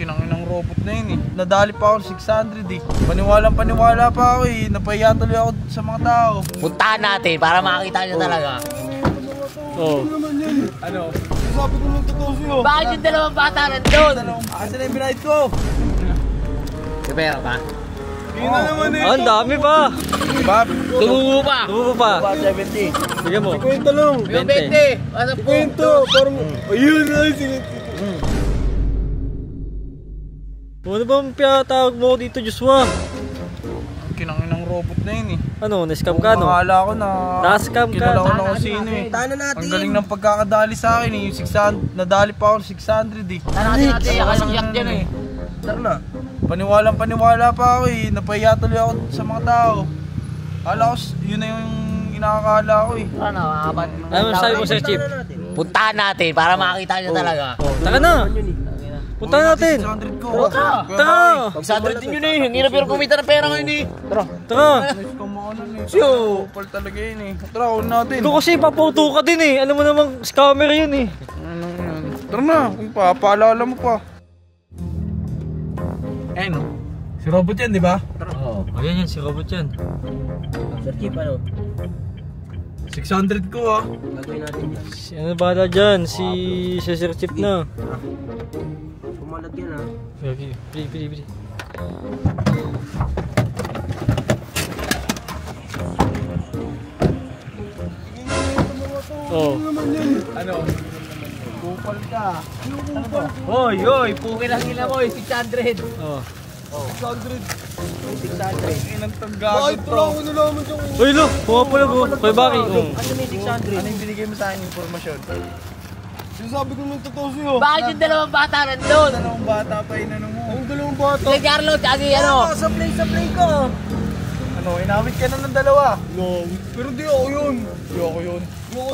Kinanginang robot na yun eh. Nadali pa ako 600 eh. Paniwala pa ako eh. Napahiya tuloy ako sa mga tao. Puntahan natin para makakita nyo talaga. Ano? Sabi ko ng totoo sa'yo. Bakit yung dalawang bata nandun? Asa na yung binayad ko? May pera pa? Hindi na naman eh. Ang dami pa. Diba? Tumubo pa. Tumubo pa. 70. Bigyan mo. Kwento lang. 20. Ano po? Kwento. Parang, ayun ay. Ano ba ang pinatawag mo dito, Joshua? Kinanginang robot na yun eh. Ano, na-scam ka no? Akala ko na Na-scam ka. kilala ko na kung sino eh. Ang galing ng pagkakadali sa akin eh. Yung 600, nadali pa ako 600 eh. Tara natin, yakasyak dyan eh. Tara na. Paniwala pa ako eh. Napahiya tuloy ako sa mga tao. Akala ko, yun na yung inakakala ko eh. Ano, apat. Ano sabi mo, Sir Chief? Puntahan natin para makakita nyo talaga. Taka na. Puntahan natin. 600 ko. Taka. 600 din yun eh. Hindi na pero kumita ng pera ngayon eh. Tara. Taka. Siyo. Kupal talaga yun eh. Tara, una natin. Ikaw kasi paputo ka din eh. Alam mo namang scammer yun eh. Tara na, kung paalala mo pa. Eh no? Si robot yan, di ba? Oo. Ayan yan, si robot yan. Sir Chief, ano? 600 ko ah. Gagawin natin yan. Si ano bala dyan? Si Sir Chief na. Pumalag yan ah. Okay, bili. Oh. Ano? Kupal ka. Hoy, puki lang nila mo eh. 600. Oh. 600. 600. Inang tanggagot to. Uy, lo, pumapulag oh. Kay Baki. Ano may 600? Ano yung binigay mo sa akin informasyon? Sinasabi ko ng totoo sa'yo. Bakit yung dalawang bata nandun? Dalawang bata pa inano mo. Ang dalawang bata? Si Carlo, tsaka ano? Sa play ko. Ano, inawit ka na ng dalawa. No, pero di ako yun. Di ako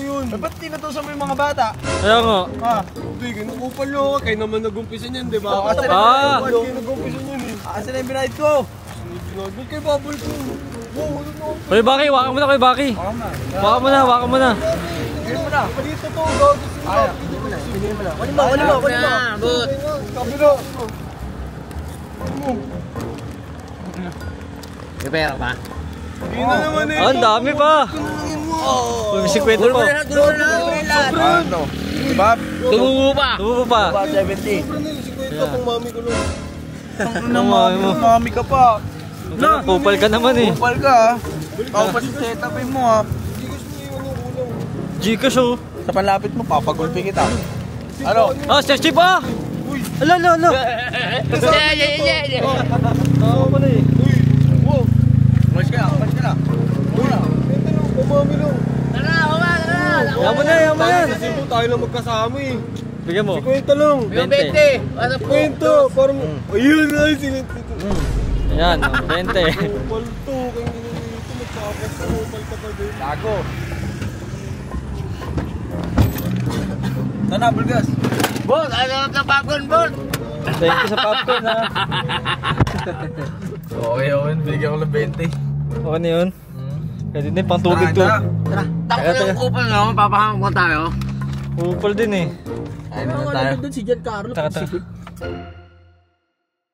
yun. Ba't tinutusan mo yung mga bata? Kaya nga. Ha? Hindi, kinukupal nyo ka. Kayo naman nag-umpisa niyan, di ba? Oo, kasi Kayo nag-umpisa niyan eh. Asa na yung binayad ko? Ba't kayo babal ko? Wow, ano na? Kay Baki, waka mo na kay Baki. Waka mo na. Bigyan mo na. Palito to, gago sila. Bigyan mo na. Kunin mo. But. Kabila. May pera pa? Hindi na naman eh. Ang dami pa. Oh, may 50 pa. Ano? Diba? Tumubo pa. Tumubo pa. 70. Si Kwento kung mami ko lang. Mami ka pa. Kupal ka naman eh. Kupal ka ha. Kapag setupin mo ha. Gcash oh. Sa panlapit mo, papagulpi kita. Ano? Ah, Sir Chief ah! Ala. Yeah. Tama mo na eh. Umalis ka na. Muna. Kwento lang, kung mami lang. Tara. Yaman na. Kasi po tayo lang magkasama eh. Bigyan mo. Kwento lang. Yung 20. Ano po? Kwento, parang, ayun ay, Ayan, 20. kupal to. Kaya ginanito, magpapas ka, kupal ka pa din. Gago. Sana, Bulgas. Boss, ano ng popcorn, boss? Thank you sa popcorn ha. Okay, bigyan ko ng 20. Okay na yun. Pwede na pang tubig to. Tara. Tapos yung kupal no, papahangin ko tayo. Kupal din eh. Ayun na tayo. Doon si Giancarlo. Taka.